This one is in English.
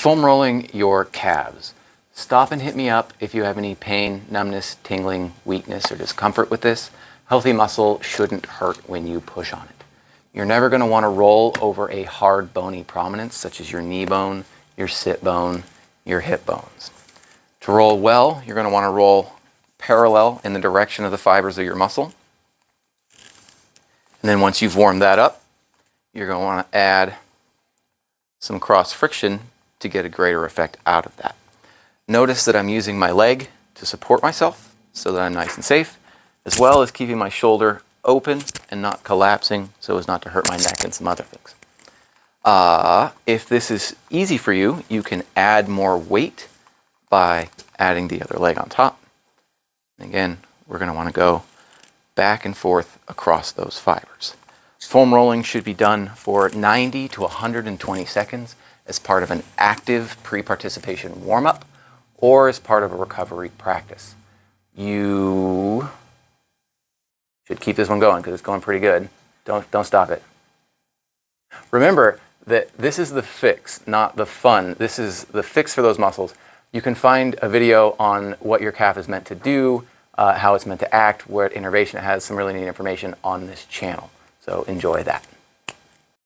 Foam rolling your calves. Stop and hit me up if you have any pain, numbness, tingling, weakness, or discomfort with this. Healthy muscle shouldn't hurt when you push on it. You're never going to want to roll over a hard bony prominence such as your knee bone, your sit bone, your hip bones. To roll well, you're going to want to roll parallel in the direction of the fibers of your muscle. And then once you've warmed that up, you're going to want to add some cross friction to get a greater effect out of that. Notice that I'm using my leg to support myself so that I'm nice and safe, as well as keeping my shoulder open and not collapsing so as not to hurt my neck and some other things. If this is easy for you, you can add more weight by adding the other leg on top. And again, we're going to want to go back and forth across those fibers. Foam rolling should be done for 90 to 120 seconds as part of an active pre-participation warm-up or as part of a recovery practice. You should keep this one going because it's going pretty good. Don't stop it. Remember that this is the fix, not the fun. This is the fix for those muscles. You can find a video on what your calf is meant to do, how it's meant to act, what innervation it has, some really neat information on this channel. So enjoy that.